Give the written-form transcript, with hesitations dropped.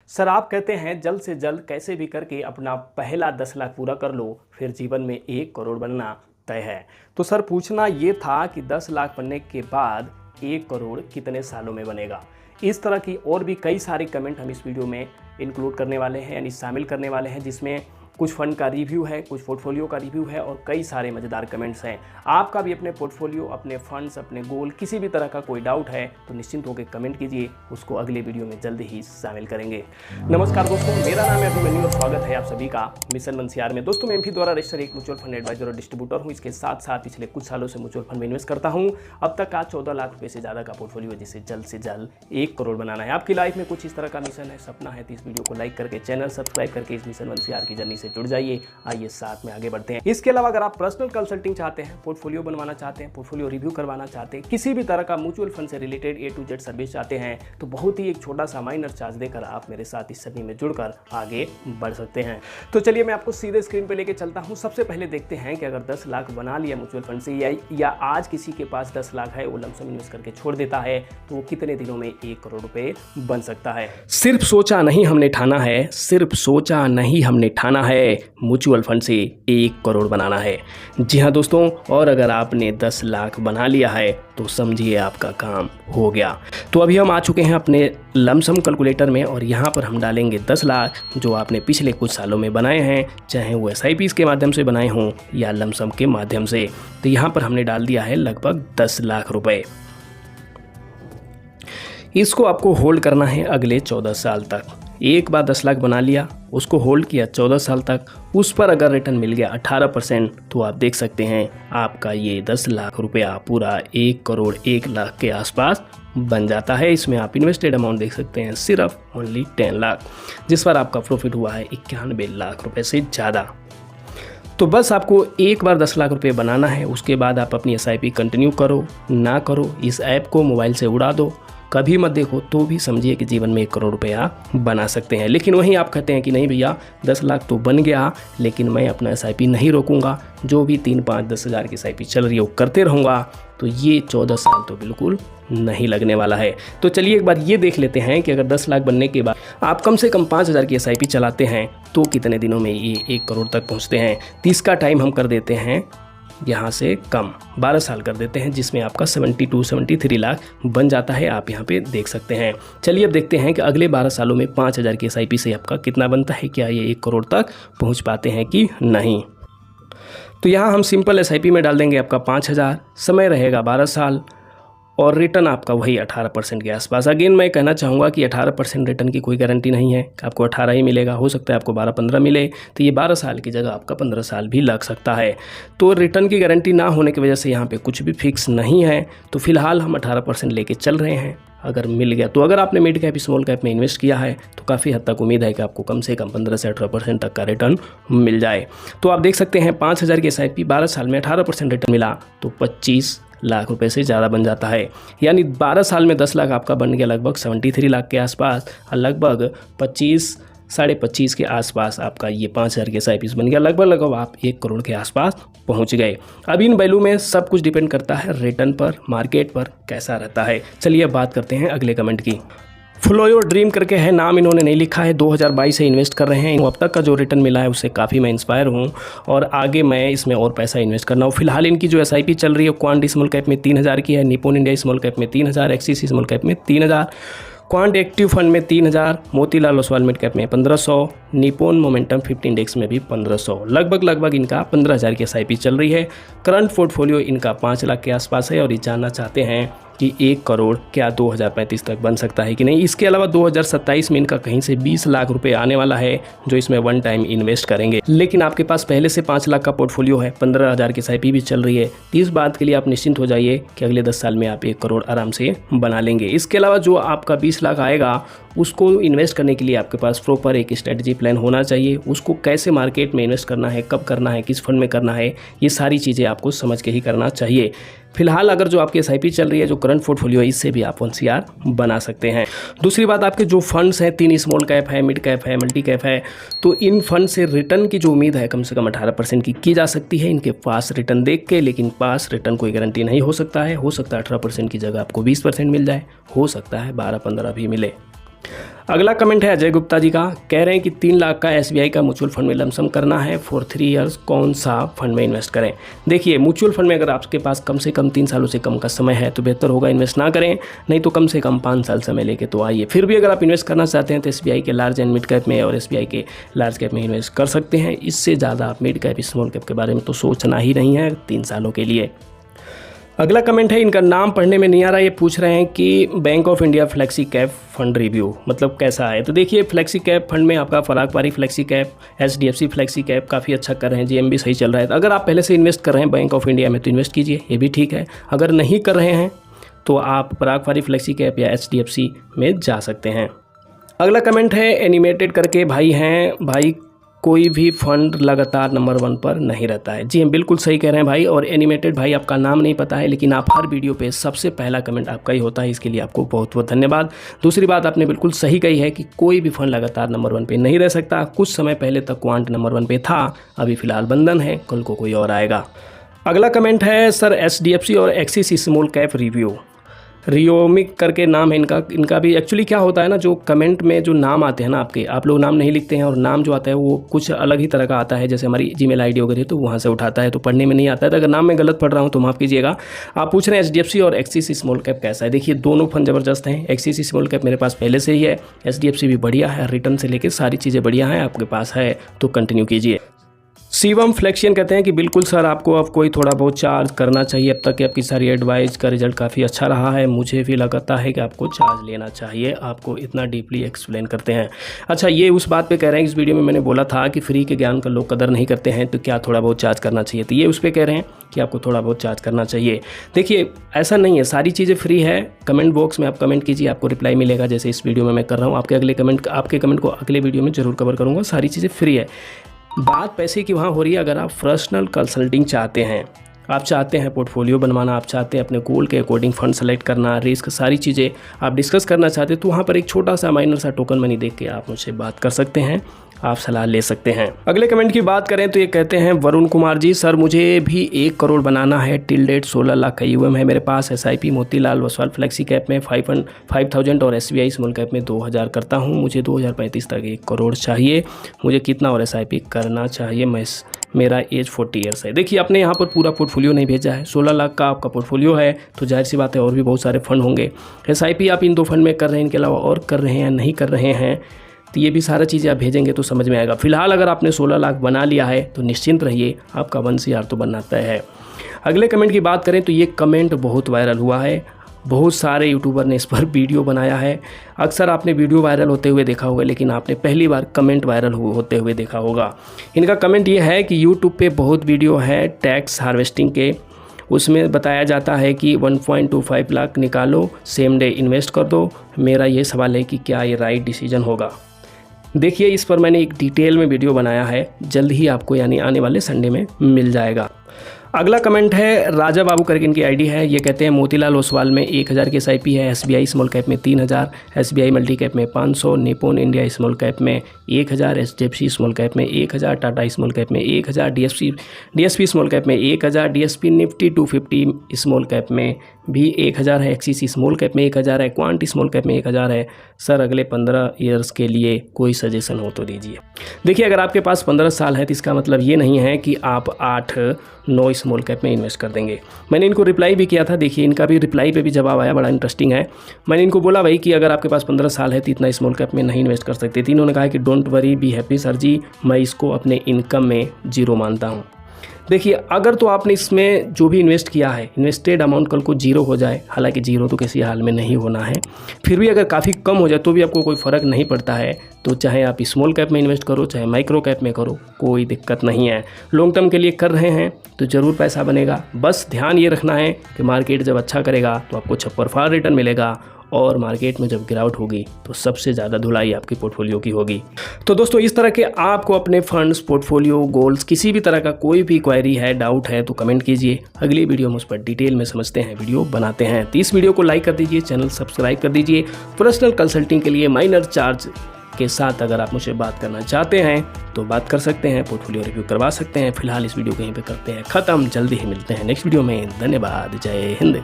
Sir आप कहते हैं जल्द से जल्द कैसे भी करके अपना पहला 10 लाख पूरा कर लो, फिर जीवन में 1 करोड़ बनना तय है। तो सर पूछना ये था कि 10 लाख बनने के बाद 1 करोड़ कितने सालों में बनेगा। इस तरह की और भी कई सारे कमेंट हम इस वीडियो में इंक्लूड करने वाले हैं, यानी शामिल करने वाले हैं, जिसमें कुछ फंड का रिव्यू है, कुछ पोर्टफोलियो का रिव्यू है और कई सारे मज़ेदार कमेंट्स हैं। आपका भी अपने पोर्टफोलियो, अपने फंड्स, अपने गोल, किसी भी तरह का कोई डाउट है तो निश्चिंत होकर कमेंट कीजिए, उसको अगले वीडियो में जल्द ही शामिल करेंगे। नमस्कार दोस्तों, मेरा नाम है अभिमन्यु और स्वागत है आप सभी का मिशन मंसियार में। दोस्तों मैं एमपी द्वारा रजिस्टर्ड एक म्यूचुअल फंड एडवाइजर और डिस्ट्रीब्यूटर हूँ। इसके साथ साथ पिछले कुछ सालों से म्यूचुअल फंड में इन्वेस्ट करता हूँ। अब तक का 14 लाख रुपये से ज़्यादा का पोर्टफोलियो, जिसे जल्द से जल्द 1 करोड़ बनाना है। आपकी लाइफ में कुछ इस तरह का मिशन है, सपना है, तो इस वीडियो को लाइक करके, चैनल सब्सक्राइब करके इस मिशन मंसियार की जर्नी से जुड़ जाइए। आइए साथ में आगे बढ़ते हैं। इसके अलावा अगर आप पर्सनल कंसल्टिंग चाहते हैं, पोर्टफोलियो बनवाना चाहते हैं, पोर्टफोलियो रिव्यू करवाना चाहते हैं, किसी भी तरह का म्यूचुअल फंड से related A to Z service चाहते हैं, तो बहुत ही एक छोटा सा माइनर चार्ज देकर आप मेरे साथ इस जर्नी में जुड़कर आगे बढ़ सकते हैं। तो चलिए मैं आपको सीधे स्क्रीन पर लेके चलता हूँ। सबसे पहले देखते हैं कि अगर 10 लाख बना लिया म्यूचुअल फंड से या आज किसी के पास 10 लाख है, वो लमसम इन्वेस्ट करके छोड़ देता है, तो वो कितने दिनों में 1 करोड़ रुपए बन सकता है। सिर्फ सोचा नहीं हमने ठाना है, सिर्फ सोचा नहीं हमने ठाना है, म्यूचुअल फंड से 1 करोड़ बनाना है। जी हाँ दोस्तों, और अगर आपने 10 लाख बना लिया है तो समझिए आपका काम हो गया। तो अभी हम आ चुके हैं अपने लमसम कैलकुलेटर में और यहाँ पर हम डालेंगे 10 लाख जो आपने पिछले कुछ सालों में बनाए हैं, चाहे वो SIPs के माध्यम से बनाए हों या लमसम के माध्यम से। तो यहाँ पर हमने डाल दिया है लगभग 10 लाख रुपए। इसको आपको होल्ड करना है अगले 14 साल तक। एक बार 10 लाख बना लिया, उसको होल्ड किया 14 साल तक, उस पर अगर रिटर्न मिल गया 18%, तो आप देख सकते हैं आपका ये 10 लाख रुपया पूरा 1 करोड़ 1 लाख के आसपास बन जाता है। इसमें आप इन्वेस्टेड अमाउंट देख सकते हैं सिर्फ ओनली 10 लाख, जिस पर आपका प्रॉफिट हुआ है 91 लाख रुपए से ज़्यादा। तो बस आपको एक बार 10 लाख रुपए बनाना है, उसके बाद आप अपनी SIP कंटिन्यू करो ना करो, इस ऐप को मोबाइल से उड़ा दो, कभी मत देखो, तो भी समझिए कि जीवन में 1 करोड़ रुपया बना सकते हैं। लेकिन वहीं आप कहते हैं कि नहीं भैया 10 लाख तो बन गया, लेकिन मैं अपना SIP नहीं रोकूंगा, जो भी 3, 5, 10 हज़ार की SIP चल रही है वो करते रहूँगा, तो ये 14 साल तो बिल्कुल नहीं लगने वाला है। तो चलिए एक बार ये देख लेते हैं कि अगर 10 लाख बनने के बाद आप कम से कम 5,000 की SIP चलाते हैं तो कितने दिनों में ये 1 करोड़ तक पहुँचते हैं। तो इसका टाइम हम कर देते हैं यहाँ से कम, 12 साल कर देते हैं, जिसमें आपका 72-73 लाख बन जाता है। आप यहाँ पे देख सकते हैं। चलिए अब देखते हैं कि अगले 12 सालों में 5,000 की SIP से आपका कितना बनता है, क्या ये 1 करोड़ तक पहुँच पाते हैं कि नहीं। तो यहाँ हम सिंपल SIP में डाल देंगे आपका 5,000, समय रहेगा 12 साल और रिटर्न आपका वही 18% के आसपास। अगेन मैं कहना चाहूँगा कि 18% रिटर्न की कोई गारंटी नहीं है कि आपको 18 ही मिलेगा, हो सकता है आपको 12-15 मिले, तो ये 12 साल की जगह आपका 15 साल भी लग सकता है। तो रिटर्न की गारंटी ना होने की वजह से यहाँ पे कुछ भी फिक्स नहीं है। तो फिलहाल हम 18% लेके चल रहे हैं, अगर मिल गया तो। अगर आपने मिड कैप स्मॉल कैप में इन्वेस्ट किया है तो काफ़ी हद तक उम्मीद है कि आपको कम से कम 15 से 18% तक का रिटर्न मिल जाए। तो आप देख सकते हैं 5,000 की SIP 12 साल में 18% रिटर्न मिला तो 25 लाख रुपए से ज़्यादा बन जाता है। यानी 12 साल में 10 लाख आपका बन गया लगभग 73 लाख के आसपास, और लगभग 25-25.5 के आसपास आपका ये 5,000 के SIPs बन गया। लगभग आप 1 करोड़ के आसपास पहुंच गए। अब इन वैल्यू में सब कुछ डिपेंड करता है रिटर्न पर, मार्केट पर कैसा रहता है। चलिए अब बात करते हैं अगले कमेंट की। फ्लो योर ड्रीम करके है, नाम इन्होंने नहीं लिखा है, 2022 से इन्वेस्ट कर रहे हैं। अब तक का जो रिटर्न मिला है उससे काफ़ी मैं इंस्पायर हूँ और आगे मैं इसमें और पैसा इन्वेस्ट करना हूँ। फिलहाल इनकी जो SIP चल रही है क्वांट स्मॉल कैप में 3,000 की है, निपोन इंडिया स्मॉल कैप में 3,000, एक्सिस स्मॉल कैप में 3,000, क्वांट एक्टिव फंड में 3,000, मोतीलाल ओसवाल मिड कैप में 1,500, निपोन मोमेंटम 50 इंडेक्स में भी 1,500। लगभग इनका 15,000 की SIP चल रही है। करंट पोर्टफोलियो इनका 5 लाख के आसपास है और ये जानना चाहते हैं कि 1 करोड़ क्या 2035 तक बन सकता है कि नहीं। इसके अलावा 2027 में इनका कहीं से 20 लाख रुपए आने वाला है जो इसमें वन टाइम इन्वेस्ट करेंगे। लेकिन आपके पास पहले से 5 लाख का पोर्टफोलियो है, 15,000 की SIP भी चल रही है, तो इस बात के लिए आप निश्चिंत हो जाइए कि अगले 10 साल में आप 1 करोड़ आराम से बना लेंगे। इसके अलावा जो आपका 20 लाख आएगा उसको इन्वेस्ट करने के लिए आपके पास प्रॉपर एक स्ट्रेटजी प्लान होना चाहिए। उसको कैसे मार्केट में इन्वेस्ट करना है, कब करना है, किस फंड में करना है, ये सारी चीज़ें आपको समझ के ही करना चाहिए। फिलहाल अगर जो आपकी SIP चल रही है, जो करंट पोर्टफोलियो है, इससे भी आप 1CR बना सकते हैं। दूसरी बात, आपके जो फंड्स हैं, 3 स्मॉल कैप है, मिड कैप है, मल्टी कैप है, तो इन फंड से रिटर्न की जो उम्मीद है कम से कम 18% की जा सकती है इनके पास रिटर्न देख के। लेकिन पास रिटर्न कोई गारंटी नहीं हो सकता है 18% की जगह आपको 20% मिल जाए, हो सकता है 12-15 भी मिले। अगला कमेंट है अजय गुप्ता जी का, कह रहे हैं कि 3 लाख का SBI का म्यूचुअल फंड में लमसम करना है फॉर 3 ईयर्स, कौन सा फंड में इन्वेस्ट करें। देखिए म्यूचुअल फंड में अगर आपके पास कम से कम 3 सालों से कम का समय है तो बेहतर होगा इन्वेस्ट ना करें, नहीं तो कम से कम 5 साल समय लेके तो आइए। फिर भी अगर आप इन्वेस्ट करना चाहते हैं तो SBI के लार्ज एंड मिड कैप में और SBI के लार्ज कैप में इन्वेस्ट कर सकते हैं। इससे ज़्यादा आप मिड कैप स्मॉल कैप के बारे में तो सोचना ही नहीं है 3 सालों के लिए। अगला कमेंट है, इनका नाम पढ़ने में नहीं आ रहा, ये पूछ रहे हैं कि bank of India flexi cap fund review मतलब कैसा है। तो देखिए फ्लेक्सी कैप फंड में आपका फराग पारी flexi cap, HDFC flexi cap काफ़ी अच्छा कर रहे हैं, GM भी सही चल रहा है। तो अगर आप पहले से इन्वेस्ट कर रहे हैं बैंक ऑफ इंडिया में तो इन्वेस्ट कीजिए, ये भी ठीक है। अगर नहीं कर रहे हैं तो आप फराग पारी फ्लेक्सी कैप या HDFC में जा सकते हैं। अगला कमेंट है, एनिमेटेड करके भाई हैं, भाई कोई भी फंड लगातार नंबर 1 पर नहीं रहता है। जी हम बिल्कुल सही कह रहे हैं भाई। और एनिमेटेड भाई आपका नाम नहीं पता है लेकिन आप हर वीडियो पे सबसे पहला कमेंट आपका ही होता है, इसके लिए आपको बहुत बहुत धन्यवाद। दूसरी बात आपने बिल्कुल सही कही है कि कोई भी फंड लगातार नंबर 1 पे नहीं रह सकता। कुछ समय पहले तक क्वांट नंबर 1 पे था, अभी फिलहाल बंधन है, कल को कोई और आएगा। अगला कमेंट है, सर HDFC और एक्सिस स्मॉल कैप रिव्यू, रियोमिक करके नाम है इनका भी। एक्चुअली क्या होता है ना, जो कमेंट में जो नाम आते हैं ना आपके, आप लोग नाम नहीं लिखते हैं और नाम जो आता है वो कुछ अलग ही तरह का आता है, जैसे हमारी Gmail ID वगैरह तो वहाँ से उठाता है, तो पढ़ने में नहीं आता है। तो अगर नाम मैं गलत पढ़ रहा हूँ तो माफ़ कीजिएगा। आप पूछ रहे हैं HDFC और एक्सिस स्मॉल कैप कैसा है। देखिए दोनों फंड ज़बरदस्त हैं। एक्सिस स्मॉल कैप मेरे पास पहले से ही है, HDFC भी बढ़िया है, रिटर्न से लेकर सारी चीज़ें बढ़िया हैं, आपके पास है तो कंटिन्यू कीजिए। शिवम फ्लेक्शियन कहते हैं कि बिल्कुल सर आपको अब कोई थोड़ा बहुत चार्ज करना चाहिए, अब तक की आपकी सारी एडवाइस का रिजल्ट काफ़ी अच्छा रहा है, मुझे भी लगता है कि आपको चार्ज लेना चाहिए, आपको इतना डीपली एक्सप्लेन करते हैं। अच्छा ये उस बात पे कह रहे हैं, इस वीडियो में मैंने बोला था कि फ्री के ज्ञान का लोग कदर नहीं करते हैं तो क्या थोड़ा बहुत चार्ज करना चाहिए, तो ये उस पर कह रहे हैं कि आपको थोड़ा बहुत चार्ज करना चाहिए। देखिए ऐसा नहीं है, सारी चीज़ें फ्री है। कमेंट बॉक्स में आप कमेंट कीजिए, आपको रिप्लाई मिलेगा, जैसे इस वीडियो में मैं कर रहा हूँ। आपके कमेंट को अगले वीडियो में जरूर कवर करूँगा। सारी चीज़ें फ्री है। बात पैसे की वहाँ हो रही है। अगर आप पर्सनल कंसल्टिंग चाहते हैं, आप चाहते हैं पोर्टफोलियो बनवाना, आप चाहते हैं अपने गोल के अकॉर्डिंग फंड सेलेक्ट करना, रिस्क सारी चीज़ें आप डिस्कस करना चाहते हैं, तो वहाँ पर एक छोटा सा माइनर सा टोकन मनी देख के आप मुझसे बात कर सकते हैं, आप सलाह ले सकते हैं। अगले कमेंट की बात करें तो ये कहते हैं वरुण कुमार जी, सर मुझे भी 1 करोड़ बनाना है, टिल डेट 16 लाख का UM है मेरे पास। SIP Motilal Oswal flexi cap में 5,000 और SBI स्मॉल कैप में 2,000 करता हूँ। मुझे 2035 तक 1 करोड़ चाहिए, मुझे कितना और SIP करना चाहिए, मेरा एज 40 ईयर्स है। देखिए आपने यहाँ पर पूरा पोर्टफोलियो नहीं भेजा है, 16 लाख का आपका पोर्टफोलियो है तो जाहिर सी बात है और भी बहुत सारे फंड होंगे। SIP आप इन 2 फंड में कर रहे हैं, इनके अलावा और कर रहे हैं नहीं कर रहे हैं, तो ये भी सारा चीज़ें आप भेजेंगे तो समझ में आएगा। फिलहाल अगर आपने 16 लाख बना लिया है तो निश्चिंत रहिए, आपका 1 CR तो बनना तय है। अगले कमेंट की बात करें तो ये कमेंट बहुत वायरल हुआ है, बहुत सारे यूट्यूबर ने इस पर वीडियो बनाया है। अक्सर आपने वीडियो वायरल होते हुए देखा होगा लेकिन आपने पहली बार कमेंट वायरल होते हुए देखा होगा। इनका कमेंट ये है कि यूट्यूब पे बहुत वीडियो है टैक्स हार्वेस्टिंग के, उसमें बताया जाता है कि 1.25 लाख निकालो, सेम डे इन्वेस्ट कर दो। मेरा ये सवाल है कि क्या ये राइट डिसीजन होगा। देखिए इस पर मैंने एक डिटेल में वीडियो बनाया है, जल्द ही आपको यानी आने वाले संडे में मिल जाएगा। अगला कमेंट है, राजा बाबू करके इनकी आईडी है। ये कहते हैं मोतीलाल ओसवाल में 1000 की SIP है, SBI स्मॉल कैप में 3000, SBI मल्टी कैप में 500, निपोन इंडिया स्मॉल कैप में 1000, HDFC स्मॉल कैप में 1000, टाटा स्मॉल कैप में 1000, DSP स्मॉल कैप में 1000, DSP निफ्टी 250 स्मॉल कैप में भी 1000 है, एक्सिस स्मॉल कैप में 1000 है, क्वांट स्मॉल कैप में 1000 है। सर अगले 15 ईयर्स के लिए कोई सजेशन हो तो दीजिए। देखिए अगर आपके पास 15 साल है तो इसका मतलब ये नहीं है कि आप 8-9 स्मॉल कैप में इन्वेस्ट कर देंगे। मैंने इनको रिप्लाई भी किया था, देखिए इनका भी रिप्लाई पे भी जवाब आया, बड़ा इंटरेस्टिंग है। मैंने इनको बोला भाई कि अगर आपके पास 15 साल है तो इतना स्मॉल कैप में नहीं इन्वेस्ट कर सकते। तो इन्होंने कहा कि don't worry be happy sir ji, मैं इसको अपने इनकम में 0 मानता हूँ। देखिए अगर तो आपने इसमें जो भी इन्वेस्ट किया है, इन्वेस्टेड अमाउंट कल को 0 हो जाए, हालांकि 0 तो किसी हाल में नहीं होना है, फिर भी अगर काफ़ी कम हो जाए तो भी आपको कोई फ़र्क नहीं पड़ता है, तो चाहे आप स्मॉल कैप में इन्वेस्ट करो चाहे माइक्रो कैप में करो, कोई दिक्कत नहीं है। लॉन्ग टर्म के लिए कर रहे हैं तो ज़रूर पैसा बनेगा। बस ध्यान ये रखना है कि मार्केट जब अच्छा करेगा तो आपको छप्परफाड़ रिटर्न मिलेगा, और मार्केट में जब गिरावट होगी तो सबसे ज़्यादा धुलाई आपकी पोर्टफोलियो की होगी। तो दोस्तों इस तरह के आपको अपने फंड्स, पोर्टफोलियो, गोल्स, किसी भी तरह का कोई भी क्वेरी है, डाउट है तो कमेंट कीजिए। अगली वीडियो में उस पर डिटेल में समझते हैं, वीडियो बनाते हैं। तो इस वीडियो को लाइक कर दीजिए, चैनल सब्सक्राइब कर दीजिए। पर्सनल कंसल्टिंग के लिए माइनर चार्ज के साथ अगर आप मुझसे बात करना चाहते हैं तो बात कर सकते हैं, पोर्टफोलियो रिव्यू करवा सकते हैं। फिलहाल इस वीडियो को यहीं पे करते हैं ख़त्म, जल्दी ही मिलते हैं नेक्स्ट वीडियो में। धन्यवाद, जय हिंद।